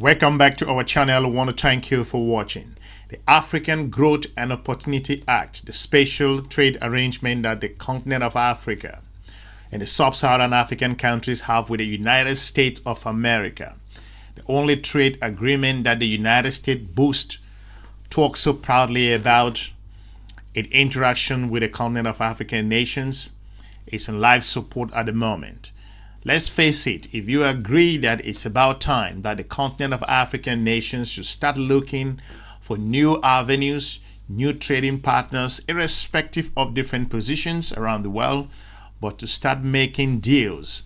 Welcome back to our channel. I want to thank you for watching. The African Growth and Opportunity Act, the special trade arrangement that the continent of Africa and the sub-Saharan African countries have with the United States of America. The only trade agreement that the United States boasts, talks so proudly about its interaction with the continent of African nations, is in life support at the moment. Let's face it, if you agree that it's about time that the continent of African nations should start looking for new avenues, new trading partners, irrespective of different positions around the world, but to start making deals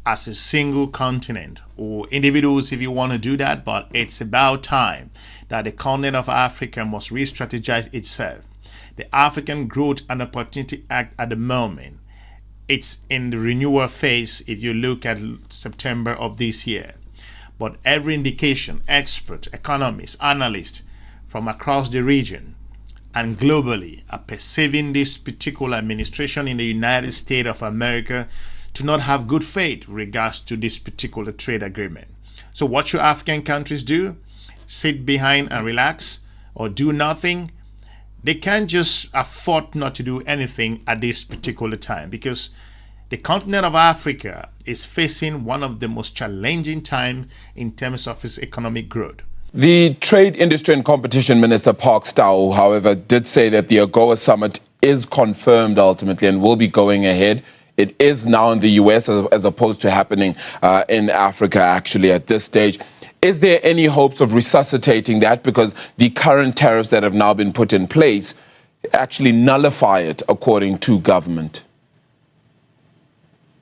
as a single continent, or individuals if you want to do that, but it's about time that the continent of Africa must re-strategize itself. The African Growth and Opportunity Act at the moment, it's in the renewal phase if you look at September of this year. But every indication, experts, economists, analysts from across the region and globally are perceiving this particular administration in the United States of America to not have good faith in regards to this particular trade agreement. So what should African countries do? Sit behind and relax, or do nothing? They can't just afford not to do anything at this particular time, because the continent of Africa is facing one of the most challenging times in terms of its economic growth. The Trade, Industry and Competition Minister, Park Stow, however, did say that the AGOA summit is confirmed ultimately and will be going ahead. It is now in the US as opposed to happening in Africa actually at this stage. Is there any hopes of resuscitating that, because the current tariffs that have now been put in place actually nullify it according to government?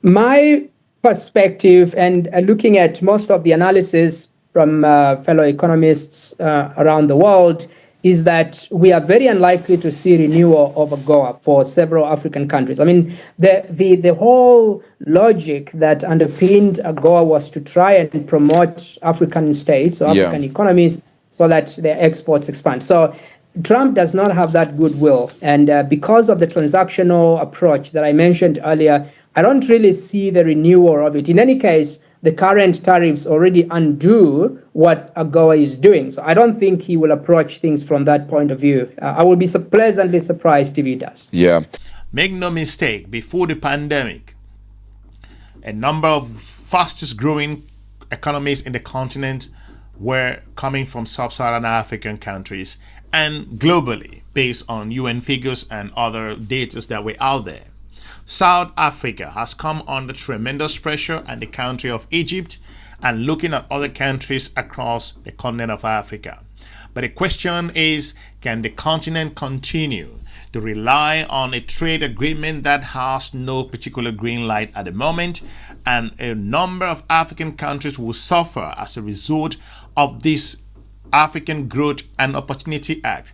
My perspective, and looking at most of the analysis from fellow economists around the world, is that we are very unlikely to see renewal of AGOA for several African countries. I mean, the whole logic that underpinned AGOA was to try and promote African states or African economies so that their exports expand. So Trump does not have that goodwill. And because of the transactional approach that I mentioned earlier, I don't really see the renewal of it. In any case, the current tariffs already undo what AGOA is doing. So I don't think he will approach things from that point of view. I will be pleasantly surprised if he does. Yeah. Make no mistake, before the pandemic, a number of fastest growing economies in the continent were coming from sub-Saharan African countries, and globally, based on UN figures and other data that were out there. South Africa has come under tremendous pressure, and the country of Egypt, and looking at other countries across the continent of Africa. But the question is, can the continent continue to rely on a trade agreement that has no particular green light at the moment? And a number of African countries will suffer as a result of this African Growth and Opportunity Act.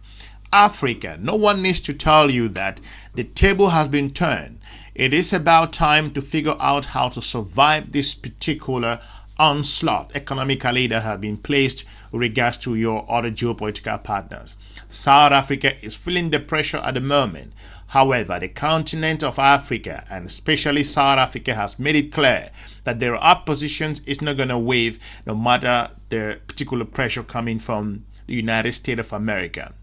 Africa, no one needs to tell you that the table has been turned. It is about time to figure out how to survive this particular onslaught economically that has been placed with regards to your other geopolitical partners. South Africa is feeling the pressure at the moment. However, the continent of Africa, and especially South Africa, has made it clear that their opposition is not going to wave no matter the particular pressure coming from the United States of America.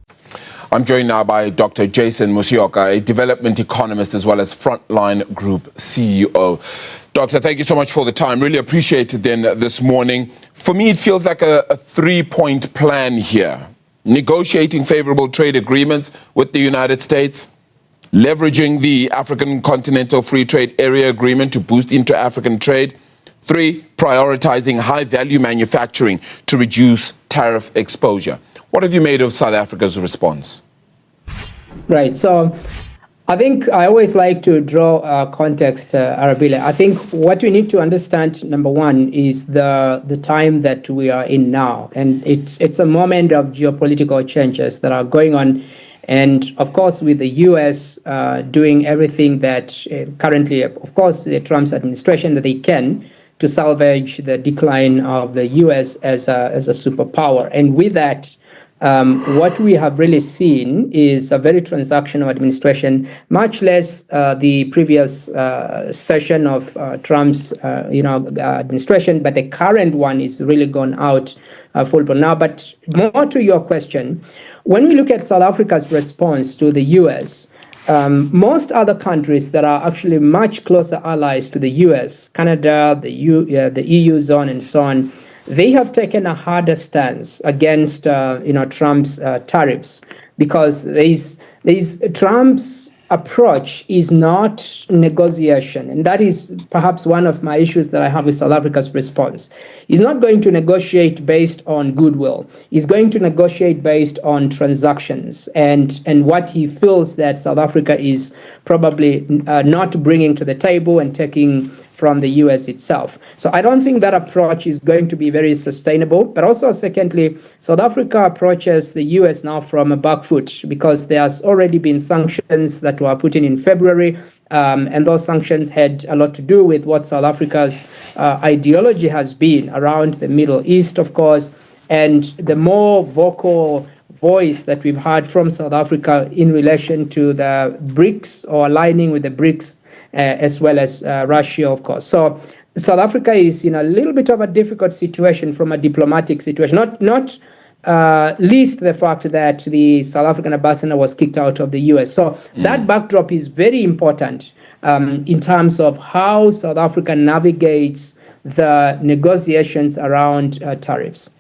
I'm joined now by Dr. Jason Musyoka, a development economist as well as Frontline Group CEO. Doctor, thank you so much for the time. Really appreciate it then this morning. For me, it feels like a three-point plan here. Negotiating favorable trade agreements with the United States, leveraging the African Continental Free Trade Area Agreement to boost inter-African trade. 3, prioritizing high-value manufacturing to reduce tariff exposure. What have you made of South Africa's response? Right. So I think I always like to draw context, Arabile. I think what we need to understand, number one, is the time that we are in now. And it's a moment of geopolitical changes that are going on. And of course, with the US doing everything that currently, of course, the Trump's administration that they can to salvage the decline of the US as a superpower. And with that, what we have really seen is a very transactional administration, much less the previous session of Trump's administration, but the current one is really gone out full blown now. But more to your question, when we look at South Africa's response to the US, most other countries that are actually much closer allies to the US, Canada, the EU zone, and so on, they have taken a harder stance against Trump's tariffs, because Trump's approach is not negotiation, and that is perhaps one of my issues that I have with South Africa's response. He's not going to negotiate based on goodwill. He's going to negotiate based on transactions and what he feels that South Africa is probably not bringing to the table and taking from the US itself. So I don't think that approach is going to be very sustainable. But also, secondly, South Africa approaches the US now from a back foot, because there has already been sanctions that were put in February. And those sanctions had a lot to do with what South Africa's ideology has been around the Middle East, of course. And the more vocal voice that we've had from South Africa in relation to the BRICS, or aligning with the BRICS, as well as Russia, of course. So South Africa is in a little bit of a difficult situation from a diplomatic situation, not least the fact that the South African ambassador was kicked out of the US. So that backdrop is very important in terms of how South Africa navigates the negotiations around tariffs.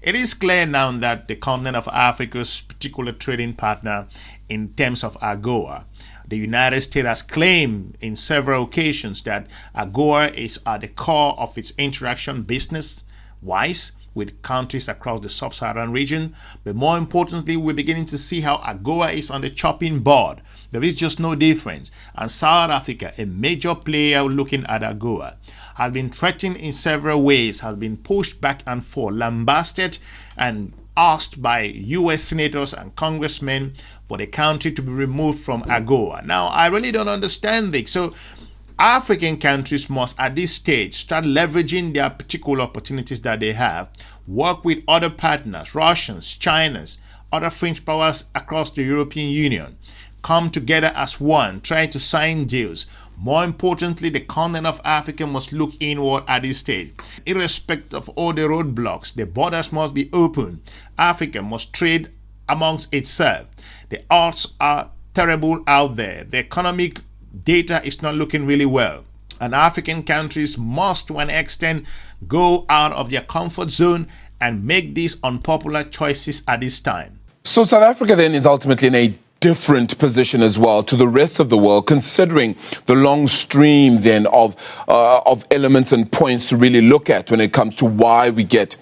It is clear now that the continent of Africa's particular trading partner in terms of AGOA, the United States has claimed in several occasions that AGOA is at the core of its interaction business-wise with countries across the sub-Saharan region. But more importantly, we're beginning to see how AGOA is on the chopping board. There is just no difference. And South Africa, a major player looking at AGOA, has been threatened in several ways, has been pushed back and forth, lambasted and asked by US senators and congressmen for the country to be removed from AGOA. Now, I really don't understand this. So African countries must at this stage start leveraging their particular opportunities that they have, work with other partners, Russians, Chinas, other fringe powers across the European Union, come together as one, try to sign deals. More importantly, the continent of Africa must look inward at this stage. Irrespective of all the roadblocks, the borders must be open. Africa must trade amongst itself. The odds are terrible out there. The economic data is not looking really well. And African countries must, to an extent, go out of their comfort zone and make these unpopular choices at this time. So South Africa then is ultimately in a different position as well to the rest of the world, considering the long stream then of elements and points to really look at when it comes to why we get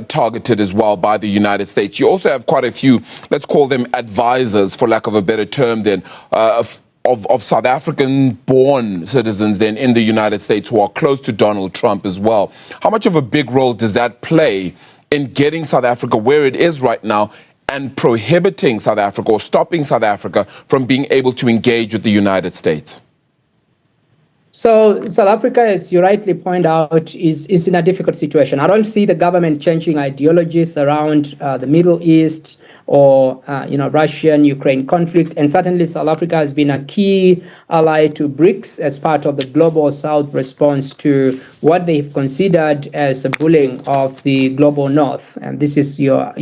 targeted as well by the United States. You also have quite a few, let's call them advisors, for lack of a better term, then of South African-born citizens then in the United States who are close to Donald Trump as well. How much of a big role does that play in getting South Africa where it is right now and prohibiting South Africa or stopping South Africa from being able to engage with the United States? So South Africa, as you rightly point out, is in a difficult situation. I don't see the government changing ideologies around the Middle East or Russian-Ukraine conflict. And certainly South Africa has been a key ally to BRICS as part of the Global South response to what they've considered as a bullying of the Global North. And this is your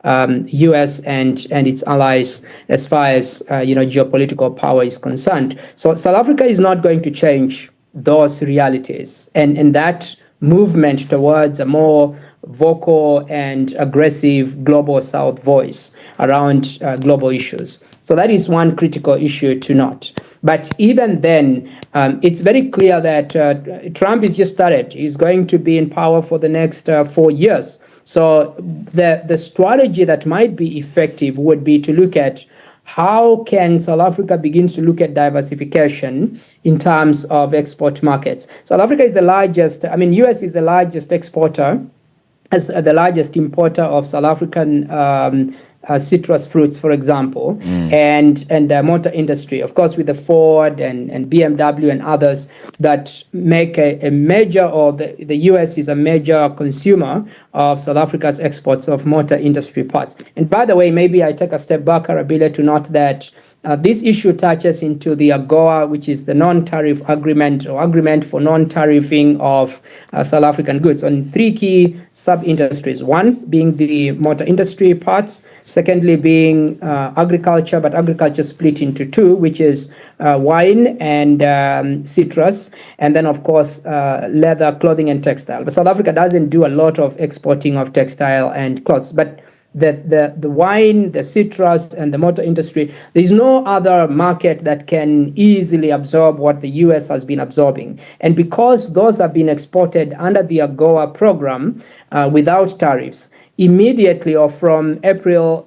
US and its allies as far as geopolitical power is concerned. So South Africa is not going to change those realities. And that movement towards a more vocal and aggressive global South voice around global issues. So that is one critical issue to note. But even then, it's very clear that Trump is just started. He's going to be in power for the next 4 years. So the strategy that might be effective would be to look at how can South Africa begin to look at diversification in terms of export markets. South Africa is the largest, US is the largest exporter, as the largest importer of South African citrus fruits, for example, and the motor industry, of course, with the Ford and BMW and others that make a major, or the US is a major consumer of South Africa's exports of motor industry parts. And by the way, maybe I take a step back, Arabile, to note that this issue touches into the AGOA, which is the non-tariff agreement, or agreement for non-tariffing of South African goods, on three key sub-industries. One being the motor industry parts, secondly being agriculture, but agriculture split into two, which is wine and citrus, and then of course leather, clothing and textile. But South Africa doesn't do a lot of exporting of textile and clothes, but the wine, the citrus, and the motor industry, there is no other market that can easily absorb what the US has been absorbing. And because those have been exported under the AGOA program without tariffs, immediately, or from April,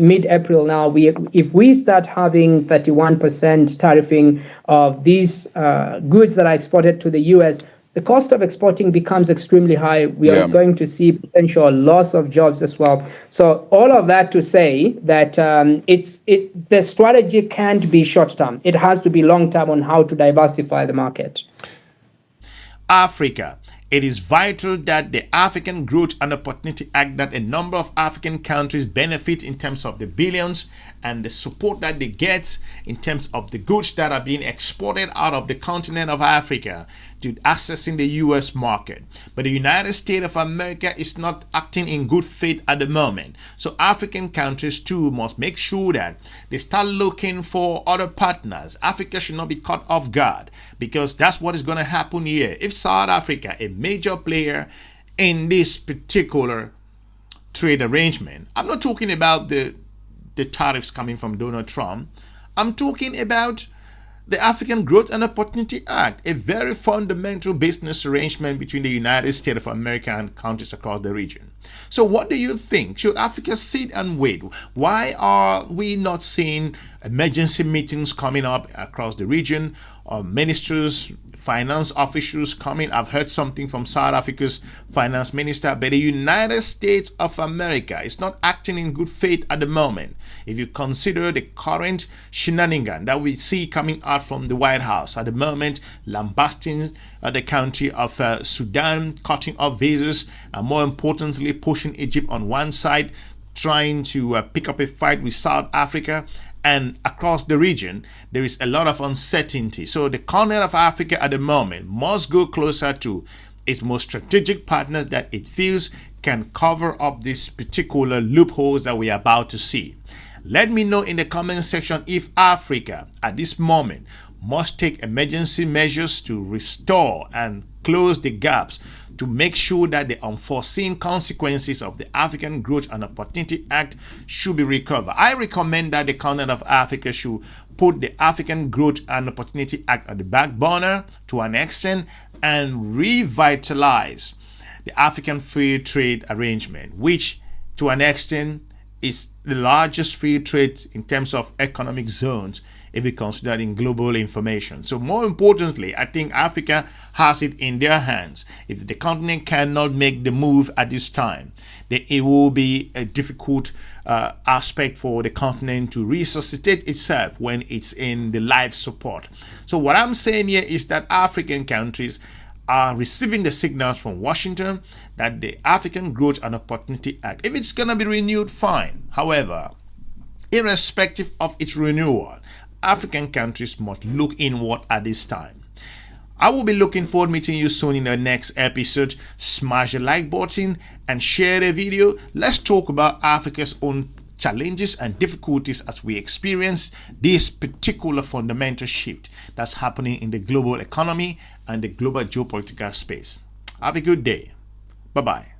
mid-April now, if we start having 31% tariffing of these goods that are exported to the US, the cost of exporting becomes extremely high. We are going to see potential loss of jobs as well. So all of that to say that the strategy can't be short-term. It has to be long-term on how to diversify the market. Africa. It is vital that the African Growth and Opportunity Act, that a number of African countries benefit in terms of the billions and the support that they get in terms of the goods that are being exported out of the continent of Africa to accessing the US market. But the United States of America is not acting in good faith at the moment. So African countries too must make sure that they start looking for other partners. Africa should not be caught off guard, because that's what is going to happen here. If South Africa, a major player in this particular trade arrangement, I'm not talking about the tariffs coming from Donald Trump. I'm talking about the African Growth and Opportunity Act, a very fundamental business arrangement between the United States of America and countries across the region. So what do you think? Should Africa sit and wait? Why are we not seeing emergency meetings coming up across the region, or ministers, finance officials coming? I've heard something from South Africa's finance minister, but the United States of America is not acting in good faith at the moment. If you consider the current shenanigan that we see coming out from the White House at the moment, lambasting the country of Sudan, cutting off visas, and more importantly, pushing Egypt on one side, trying to pick up a fight with South Africa. And across the region, there is a lot of uncertainty. So the continent of Africa at the moment must go closer to its most strategic partners that it feels can cover up these particular loopholes that we are about to see. Let me know in the comment section if Africa at this moment must take emergency measures to restore and close the gaps to make sure that the unforeseen consequences of the African Growth and Opportunity Act should be recovered. I recommend that the continent of Africa should put the African Growth and Opportunity Act at the back burner to an extent and revitalize the African Free Trade Arrangement, which to an extent is the largest free trade in terms of economic zones if we consider in global information. So more importantly, I think Africa has it in their hands. If the continent cannot make the move at this time, then it will be a difficult aspect for the continent to resuscitate itself when it's in the life support. So what I'm saying here is that African countries are receiving the signals from Washington that the African Growth and Opportunity Act, if it's going to be renewed, fine. However, irrespective of its renewal, African countries must look inward at this time. I will be looking forward to meeting you soon in the next episode. Smash the like button and share the video. Let's talk about Africa's own challenges and difficulties as we experience this particular fundamental shift that's happening in the global economy and the global geopolitical space. Have a good day. Bye-bye.